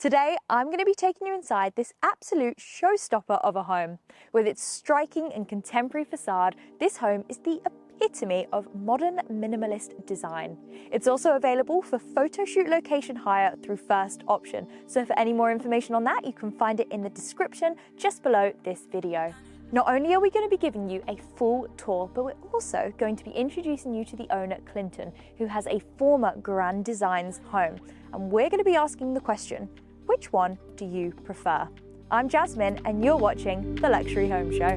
Today, I'm going to be taking you inside this absolute showstopper of a home. With its striking and contemporary facade, this home is the epitome of modern minimalist design. It's also available for photo shoot location hire through First Option. So for any more information on that, you can find it in the description just below this video. Not only are we going to be giving you a full tour, but we're also going to be introducing you to the owner, Clinton, who has a former Grand Designs home. And we're going to be asking the question, which one do you prefer? I'm Jasmine, and you're watching The Luxury Home Show.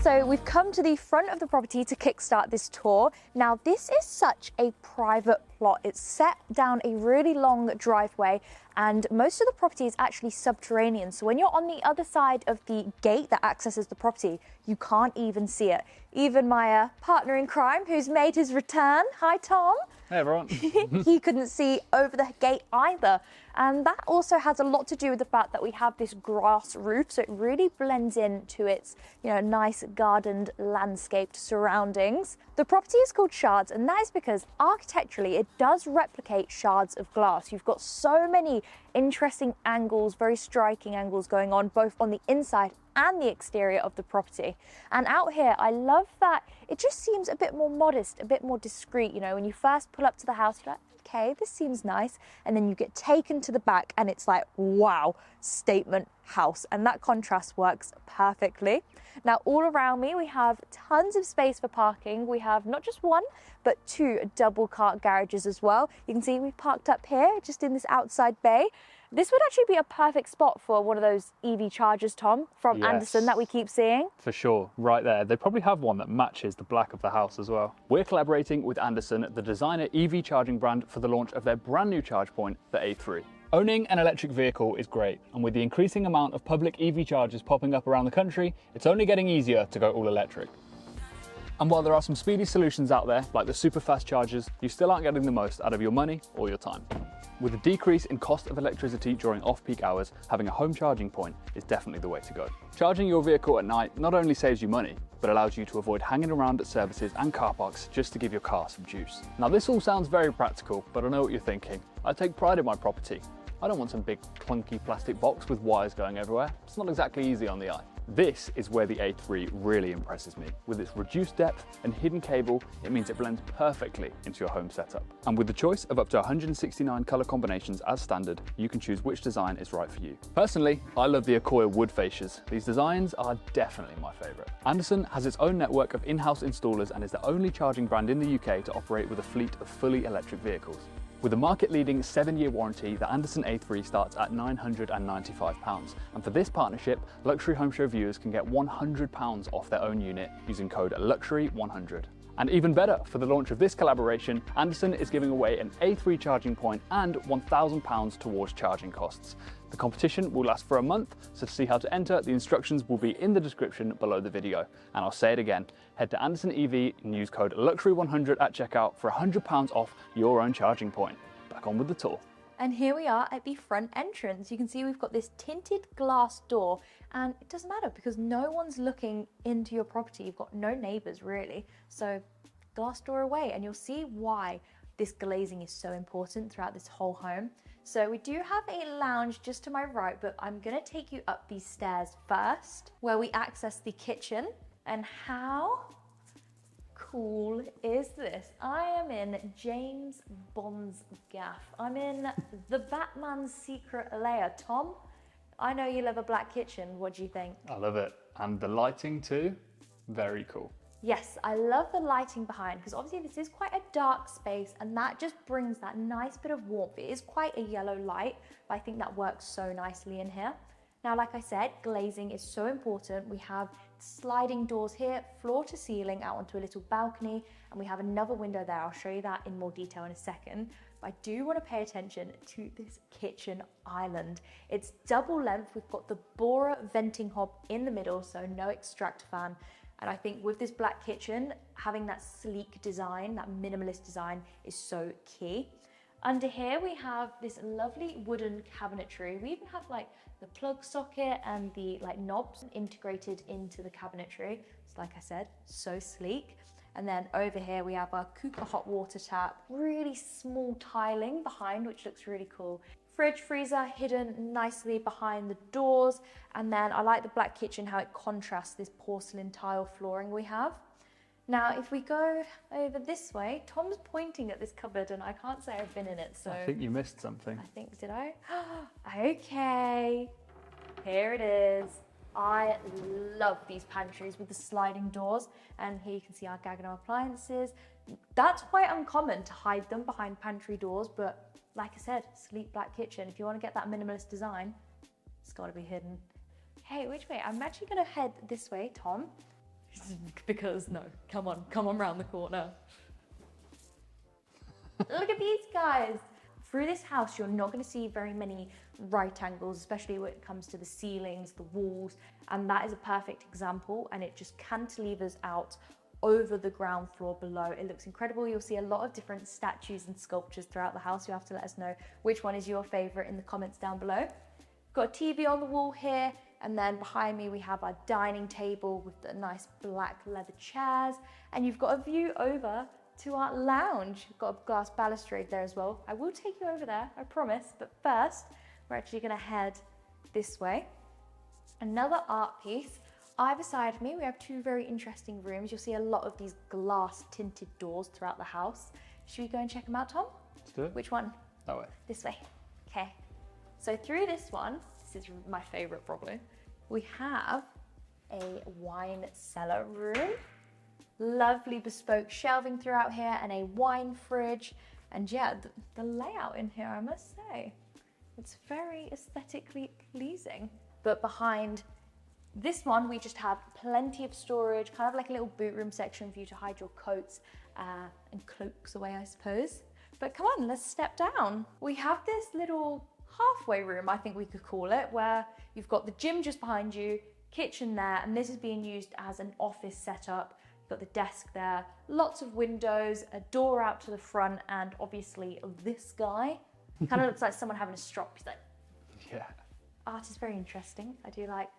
So we've come to the front of the property to kickstart this tour. Now this is such a private plot. It's set down a really long driveway and most of the property is actually subterranean. So when you're on the other side of the gate that accesses the property, you can't even see it. Even my partner in crime who's made his return, hi Tom. Hey everyone. He couldn't see over the gate either. And that also has a lot to do with the fact that we have this grass roof, so it really blends into its, nice gardened landscaped surroundings. The property is called Shards, and that is because architecturally it does replicate shards of glass. You've got so many interesting angles, very striking angles going on both on the inside and the exterior of the property. And out here, I love that it just seems a bit more modest, a bit more discreet. When you first pull up to the house, you're like, okay, this seems nice. And then you get taken to the back and it's like, wow, statement house. And that contrast works perfectly. Now, all around me, we have tons of space for parking. We have not just one, but two double car garages as well. You can see we've parked up here, just in this outside bay. This would actually be a perfect spot for one of those EV chargers, Tom, from Yes. Andersen that we keep seeing. For sure, right there. They probably have one that matches the black of the house as well. We're collaborating with Andersen, the designer EV charging brand, for the launch of their brand new charge point, the A3. Owning an electric vehicle is great, and with the increasing amount of public EV chargers popping up around the country, it's only getting easier to go all electric. And while there are some speedy solutions out there, like the super fast chargers, you still aren't getting the most out of your money or your time. With a decrease in cost of electricity during off-peak hours, having a home charging point is definitely the way to go. Charging your vehicle at night not only saves you money, but allows you to avoid hanging around at services and car parks just to give your car some juice. Now this all sounds very practical, but I know what you're thinking. I take pride in my property. I don't want some big clunky plastic box with wires going everywhere. It's not exactly easy on the eye. This is where the A3 really impresses me. With its reduced depth and hidden cable, it means it blends perfectly into your home setup. And with the choice of up to 169 color combinations as standard, you can choose which design is right for you. Personally, I love the Accoya wood fascias. These designs are definitely my favorite. Andersen has its own network of in-house installers and is the only charging brand in the UK to operate with a fleet of fully electric vehicles. With a market-leading 7-year warranty, the Andersen A3 starts at £995. And for this partnership, Luxury Home Show viewers can get £100 off their own unit using code LUXURY100. And even better, for the launch of this collaboration, Andersen is giving away an A3 charging point and £1,000 towards charging costs. The competition will last for a month, so to see how to enter, the instructions will be in the description below the video. And I'll say it again, head to Andersen EV and use code LUXURY100 at checkout for £100 off your own charging point. Back on with the tour. And here we are at the front entrance. You can see we've got this tinted glass door, and it doesn't matter because no one's looking into your property. You've got no neighbors really. So glass door away, and you'll see why this glazing is so important throughout this whole home. So we do have a lounge just to my right, but I'm gonna take you up these stairs first, where we access the kitchen. And how cool is this? I am in James Bond's gaff. I'm in the Batman's secret lair. Tom, I know you love a black kitchen. What do you think? I love it. And the lighting too, very cool. Yes, I love the lighting behind because obviously this is quite a dark space and that just brings that nice bit of warmth. It is quite a yellow light, but I think that works so nicely in here. Now, like I said, glazing is so important. We have sliding doors here, floor to ceiling out onto a little balcony, and we have another window there. I'll show you that in more detail in a second. But I do want to pay attention to this kitchen island. It's double length. We've got the Bora venting hob in the middle, so no extractor fan. And I think with this black kitchen, having that sleek design, that minimalist design is so key. Under here we have this lovely wooden cabinetry. We even have like the plug socket and the like knobs integrated into the cabinetry. So like I said, so sleek. And then over here we have our Cooper hot water tap, really small tiling behind, which looks really cool. Fridge freezer hidden nicely behind the doors. And then I like the black kitchen, how it contrasts this porcelain tile flooring we have. Now, if we go over this way, Tom's pointing at this cupboard and I can't say I've been in it, so... I think you missed something. I think, did I? Okay, here it is. I love these pantries with the sliding doors, and here you can see our Gaggenau appliances. That's quite uncommon to hide them behind pantry doors, but like I said, sleek black kitchen. If you want to get that minimalist design, it's got to be hidden. Hey, which way? I'm actually going to head this way, Tom. Because no, come on round the corner. Look at these guys. Through this house, you're not going to see very many right angles, especially when it comes to the ceilings, the walls, and that is a perfect example, and it just cantilevers out over the ground floor below. It looks incredible. You'll see a lot of different statues and sculptures throughout the house. You have to let us know which one is your favorite in the comments down below. Got a TV on the wall here, and then behind me we have our dining table with the nice black leather chairs, and you've got a view over to our lounge. We've got a glass balustrade there as well. I will take you over there, I promise, but first we're actually gonna head this way. Another art piece. Either side of me we have two very interesting rooms. You'll see a lot of these glass tinted doors throughout the house. Should we go and check them out, Tom? Let's do it. Which one? That way. This way. Okay. So through this one, this is my favorite probably, we have a wine cellar room. Lovely bespoke shelving throughout here and a wine fridge. And yeah, the layout in here, I must say, it's very aesthetically pleasing. But behind this one, we just have plenty of storage, kind of like a little boot room section for you to hide your coats and cloaks away, I suppose. But come on, let's step down. We have this little halfway room, I think we could call it, where you've got the gym just behind you, kitchen there, and this is being used as an office setup. You've got the desk there, lots of windows, a door out to the front, and obviously this guy. Kind of looks like someone having a strop. He's like, yeah. Art is very interesting. I do like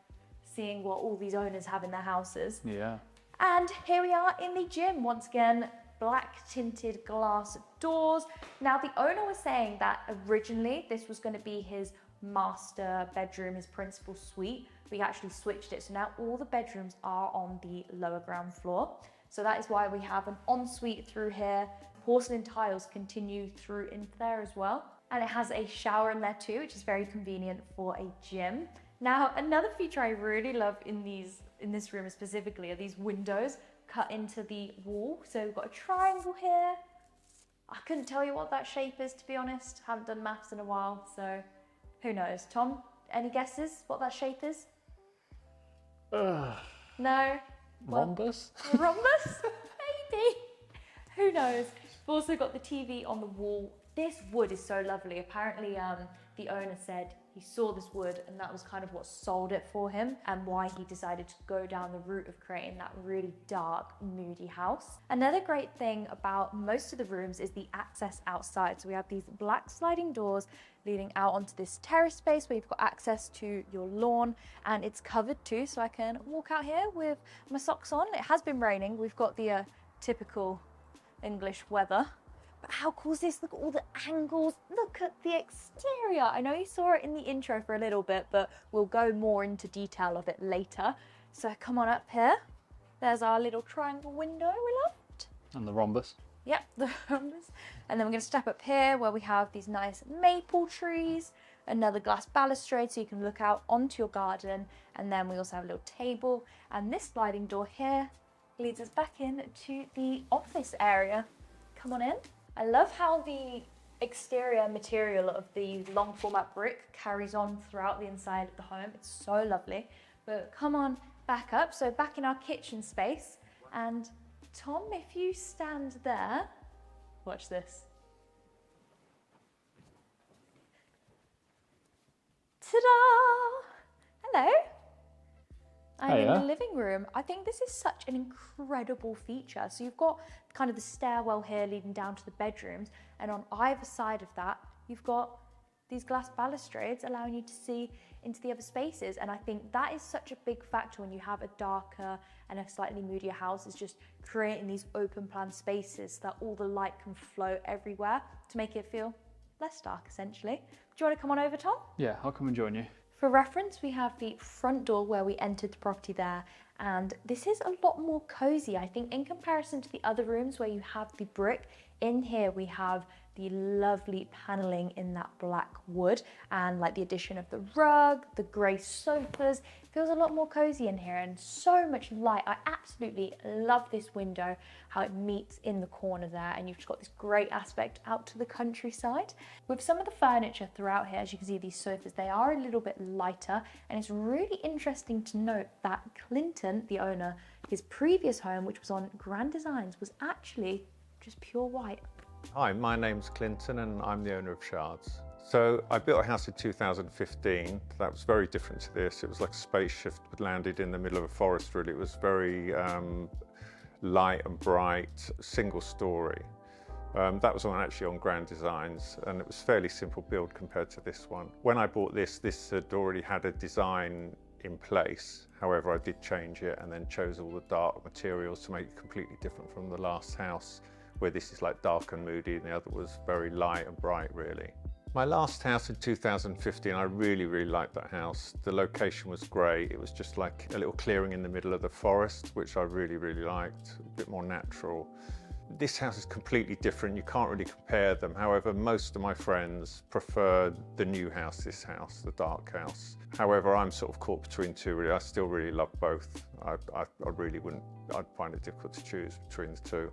seeing what all these owners have in their houses. Yeah. And here we are in the gym. Once again, black tinted glass doors. Now the owner was saying that originally this was going to be his master bedroom, his principal suite. We actually switched it. So now all the bedrooms are on the lower ground floor. So that is why we have an ensuite through here. Porcelain tiles continue through in there as well. And it has a shower in there too, which is very convenient for a gym. Now, another feature I really love in this room specifically are these windows cut into the wall. So we've got a triangle here. I couldn't tell you what that shape is, to be honest. Haven't done maths in a while, so who knows? Tom, any guesses what that shape is? No? Rhombus? Rhombus? Maybe. Who knows? We've also got the TV on the wall. This wood is so lovely. Apparently, the owner said he saw this wood and that was kind of what sold it for him and why he decided to go down the route of creating that really dark, moody house. Another great thing about most of the rooms is the access outside. So we have these black sliding doors leading out onto this terrace space where you've got access to your lawn, and it's covered too, so I can walk out here with my socks on. It has been raining. We've got the typical English weather. But how cool is this? Look at all the angles. Look at the exterior. I know you saw it in the intro for a little bit, but we'll go more into detail of it later. So come on up here. There's our little triangle window we loved. And the rhombus. Yep, the rhombus. And then we're going to step up here where we have these nice maple trees, another glass balustrade so you can look out onto your garden. And then we also have a little table. And this sliding door here leads us back in to the office area. Come on in. I love how the exterior material of the long format brick carries on throughout the inside of the home. It's so lovely. But come on back up. So back in our kitchen space. And Tom, if you stand there, watch this. Ta-da! Hello. I'm in the living room. I think this is such an incredible feature. So you've got kind of the stairwell here leading down to the bedrooms, and on either side of that, you've got these glass balustrades allowing you to see into the other spaces. And I think that is such a big factor when you have a darker and a slightly moodier house, is just creating these open plan spaces so that all the light can flow everywhere to make it feel less dark, essentially. Do you want to come on over, Tom? Yeah, I'll come and join you. For reference, we have the front door where we entered the property there, and this is a lot more cozy, I think, in comparison to the other rooms where you have the brick. In here we have the lovely paneling in that black wood, and like the addition of the rug, the grey sofas. It feels a lot more cozy in here and so much light. I absolutely love this window, how it meets in the corner there, and you've just got this great aspect out to the countryside. With some of the furniture throughout here, as you can see, these sofas, they are a little bit lighter, and it's really interesting to note that Clinton, the owner, his previous home, which was on Grand Designs, was actually just pure white. Hi, my name's Clinton and I'm the owner of Shards. So I built a house in 2015. That was very different to this. It was like a spaceship landed in the middle of a forest, really. It was very light and bright, single story. That was actually on Grand Designs, and it was fairly simple build compared to this one. When I bought this had already had a design in place. However, I did change it and then chose all the dark materials to make it completely different from the last house, where this is like dark and moody and the other was very light and bright, really. My last house in 2015, I really liked that house. The location was great. It was just like a little clearing in the middle of the forest, which I really liked, a bit more natural. This house is completely different. You can't really compare them. However, most of my friends prefer the new house, this house, the dark house. However, I'm sort of caught between two, really. I still really love both. I really wouldn't, I'd find it difficult to choose between the two.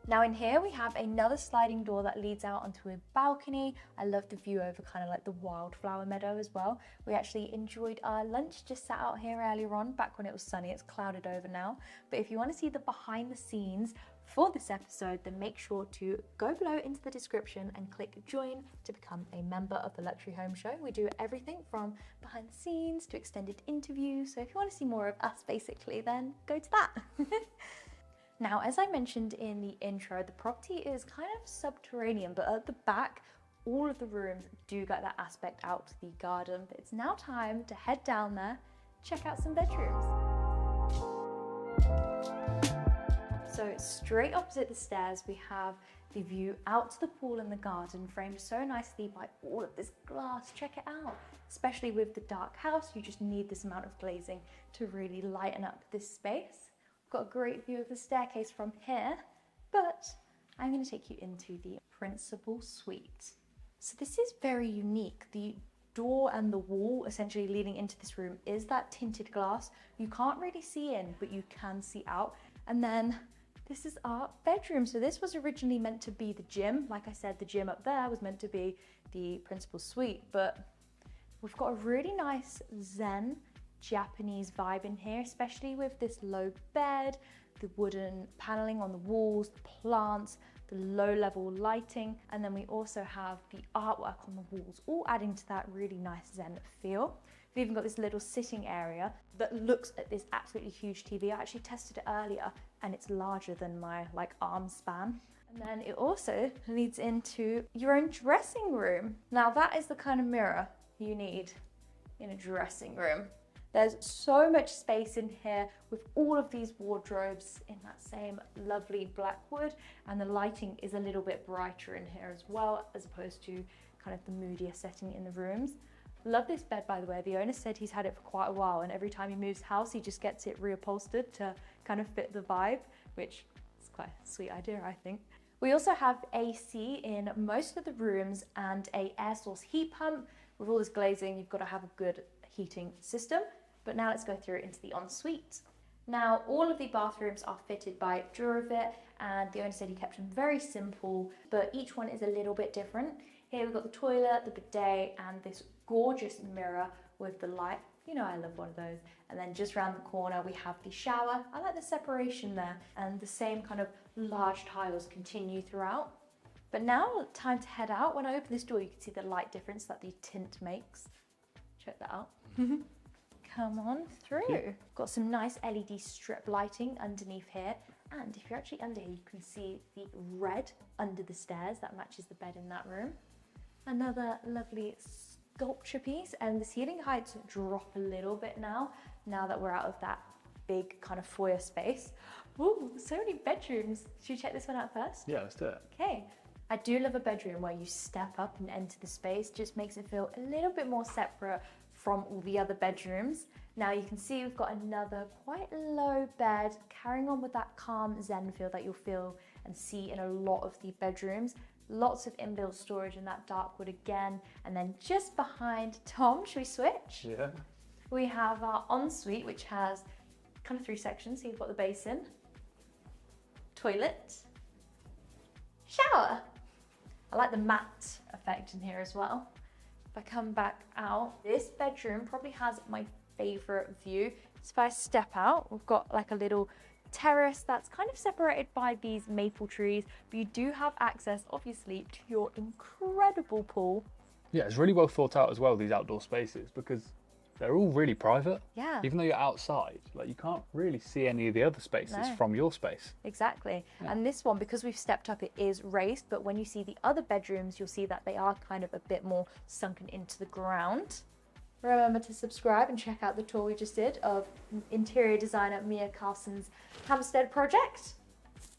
Now in here we have another sliding door that leads out onto a balcony. I love the view over kind of like the wildflower meadow as well. We actually enjoyed our lunch, just sat out here earlier on, back when it was sunny. It's clouded over now. But if you want to see the behind the scenes for this episode, then make sure to go below into the description and click join to become a member of the Luxury Home Show. We do everything from behind the scenes to extended interviews. So if you want to see more of us basically, then go to that. Now, as I mentioned in the intro, the property is kind of subterranean, but at the back, all of the rooms do get that aspect out to the garden. But it's now time to head down there, check out some bedrooms. So straight opposite the stairs, we have the view out to the pool and the garden, framed so nicely by all of this glass. Check it out. Especially with the dark house, you just need this amount of glazing to really lighten up this space. Got a great view of the staircase from here, but I'm going to take you into the principal suite. So this is very unique. The door and the wall essentially leading into this room is that tinted glass. You can't really see in, but you can see out. And then this is our bedroom. So this was originally meant to be the gym. Like I said, the gym up there was meant to be the principal suite, but we've got a really nice zen Japanese vibe in here, especially with this low bed, the wooden paneling on the walls, the plants, the low-level lighting, and then we also have the artwork on the walls, all adding to that really nice zen feel. We've even got this little sitting area that looks at this absolutely huge TV. I actually tested it earlier and it's larger than my arm span. And then it also leads into your own dressing room. Now that is the kind of mirror you need in a dressing room. There's so much space in here with all of these wardrobes in that same lovely black wood, and the lighting is a little bit brighter in here as well, as opposed to kind of the moodier setting in the rooms. Love this bed, by the way. The owner said he's had it for quite a while, and every time he moves house, he just gets it reupholstered to kind of fit the vibe, which is quite a sweet idea, I think. We also have AC in most of the rooms and a air source heat pump. With all this glazing, you've got to have a good heating system. But now let's go through into the ensuite. Now, all of the bathrooms are fitted by Duravit, and the owner said he kept them very simple, but each one is a little bit different. Here we've got the toilet, the bidet, and this gorgeous mirror with the light. You know I love one of those. And then just around the corner we have the shower. I like the separation there, and the same kind of large tiles continue throughout. But now, time to head out. When I open this door, you can see the light difference that the tint makes. Check that out. come on through. Got some nice LED strip lighting underneath here. And if you're actually under here, you can see the red under the stairs. That matches the bed in that room. Another lovely sculpture piece, and the ceiling heights drop a little bit now that we're out of that big kind of foyer space. Ooh, so many bedrooms. Should we check this one out first? Yeah, let's do it. Okay. I do love a bedroom where you step up and enter the space. Just makes it feel a little bit more separate from all the other bedrooms. Now you can see we've got another quite low bed, carrying on with that calm zen feel that you'll feel and see in a lot of the bedrooms. Lots of inbuilt storage in that dark wood again. And then just behind Tom, should we switch? Yeah. We have our ensuite, which has kind of 3 sections. So you've got the basin, toilet, shower. I like the matte effect in here as well. If I come back out, this bedroom probably has my favorite view. So if I step out, we've got like a little terrace that's kind of separated by these maple trees, but you do have access obviously to your incredible pool. Yeah, it's really well thought out as well, these outdoor spaces, because they're all really private. Yeah. Even though you're outside, like you can't really see any of the other spaces No. from your space. Exactly. Yeah. And this one, because we've stepped up, it is raised, but when you see the other bedrooms, you'll see that they are kind of a bit more sunken into the ground. Remember to subscribe and check out the tour we just did of interior designer Mia Carson's Hampstead project.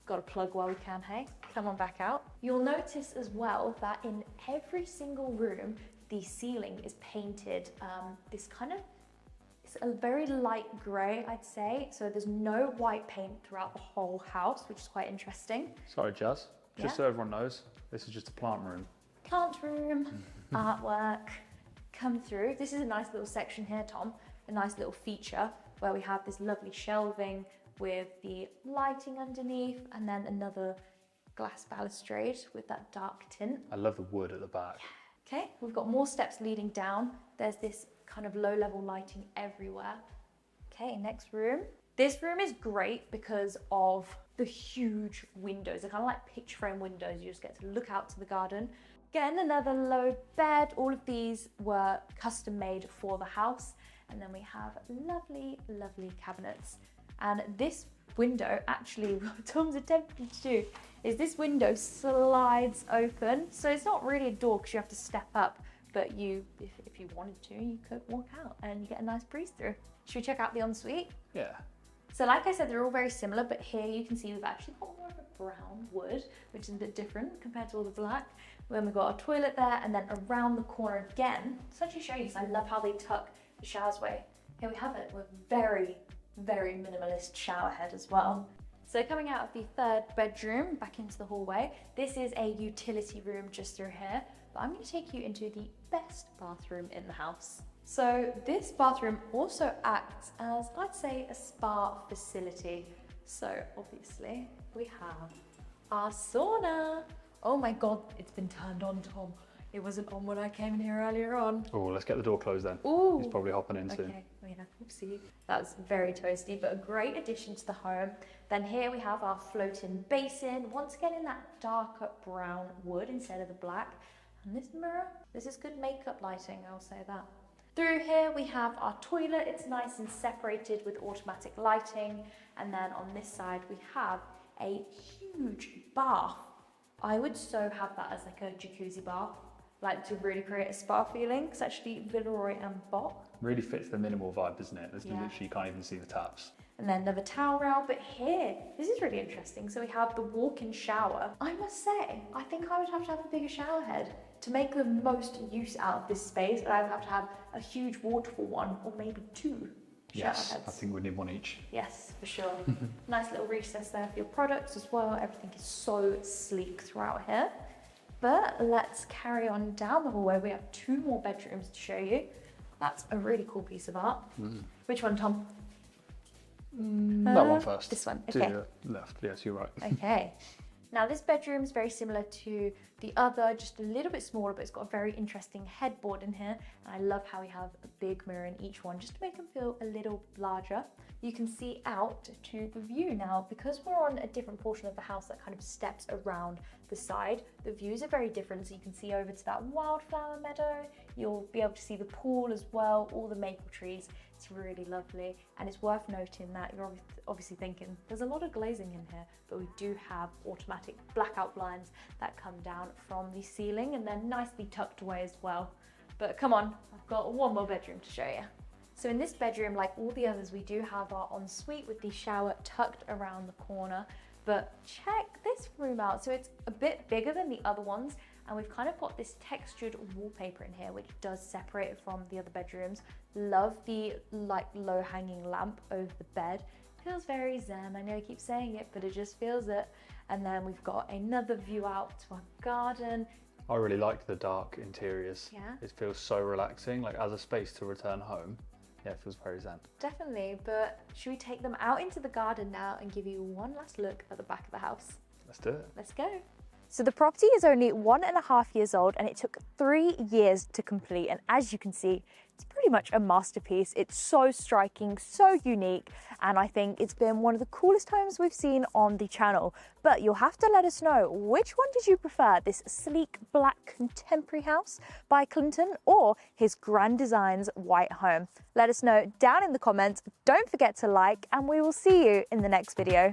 Got to plug while we can, hey? Come on back out. You'll notice as well that in every single room, the ceiling is painted this kind of, it's a very light grey, I'd say. So there's no white paint throughout the whole house, which is quite interesting. Sorry, Jazz. Just Yeah? so everyone knows, this is just a plant room. Plant room, artwork, come through. This is a nice little section here, Tom, a nice little feature where we have this lovely shelving with the lighting underneath and then another glass balustrade with that dark tint. I love the wood at the back. Okay, we've got more steps leading down. There's this kind of low level lighting everywhere. Okay, next room. This room is great because of the huge windows. They're kind of like picture frame windows. You just get to look out to the garden. Again, another low bed. All of these were custom made for the house. And then we have lovely, lovely cabinets. And this window, actually, what Tom's attempting to do is this window slides open. So it's not really a door because you have to step up, but you, if you wanted to, you could walk out and you get a nice breeze through. Should we check out the ensuite? Yeah. So like I said, they're all very similar, but here you can see we've actually got more of a brown wood, which is a bit different compared to all the black. Then we've got a toilet there, and then around the corner again, to actually show you, because I love how they tuck the showers away. Here we have it, with very, very minimalist shower head as well. So coming out of the third bedroom, back into the hallway, this is a utility room just through here, but I'm going to take you into the best bathroom in the house. So this bathroom also acts as, I'd say, a spa facility. So obviously we have our sauna. Oh my God, it's been turned on, Tom. It wasn't on when I came in here earlier on. Oh, let's get the door closed then. Ooh. He's probably hopping in soon. Okay, oh yeah, oopsie. That's very toasty, but a great addition to the home. Then here we have our floating basin, once again in that darker brown wood instead of the black. And this mirror, this is good makeup lighting, I'll say that. Through here we have our toilet. It's nice and separated with automatic lighting. And then on this side we have a huge bath. I would so have that as like a jacuzzi bath, like to really create a spa feeling. It's actually Villeroy and Boch. Really fits the minimal vibe, doesn't it? There's Yeah. literally, you can't even see the taps. And then another towel rail, but here, this is really interesting. So we have the walk-in shower. I must say, I think I would have to have a bigger shower head to make the most use out of this space. But I would have to have a huge waterfall one, or maybe 2 shower Yes, heads. I think we need one each. Yes, for sure. Nice little recess there for your products as well. Everything is so sleek throughout here. But let's carry on down the hallway. We have 2 more bedrooms to show you. That's a really cool piece of art. Which one, Tom? That one first. This one, To okay. your left, yes, you're right. Okay. Now this bedroom is very similar to the other, just a little bit smaller, but it's got a very interesting headboard in here. And I love how we have a big mirror in each one, just to make them feel a little larger. You can see out to the view now, because we're on a different portion of the house that kind of steps around the side. The views are very different, so you can see over to that wildflower meadow. You'll be able to see the pool as well, all the maple trees. It's It's really lovely, and it's worth noting that you're obviously thinking there's a lot of glazing in here, but we do have automatic blackout blinds that come down from the ceiling, and they're nicely tucked away as well. But come on, I've got one more bedroom to show you. So in this bedroom, like all the others, we do have our ensuite with the shower tucked around the corner. But check this room out. So it's a bit bigger than the other ones, and we've kind of got this textured wallpaper in here, which does separate it from the other bedrooms. Love the like low hanging lamp over the bed. Feels very zen. I know I keep saying it, but it just feels it. And then we've got another view out to our garden. I really like the dark interiors. Yeah. It feels so relaxing, like as a space to return home. Yeah, it feels very zen. Definitely, but should we take them out into the garden now and give you one last look at the back of the house? Let's do it. Let's go. So the property is only 1.5 years old, and it took 3 years to complete. And as you can see, it's pretty much a masterpiece. It's so striking, so unique, and I think it's been one of the coolest homes we've seen on the channel. But you'll have to let us know, which one did you prefer? This sleek black contemporary house by Clinton, or his Grand Designs white home? Let us know down in the comments. Don't forget to like, and we will see you in the next video.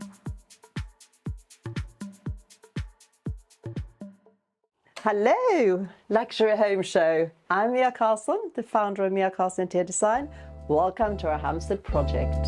Hello, Luxury Home Show. I'm Mia Carson, the founder of Mia Carson Interior Design. Welcome to our Hampstead project.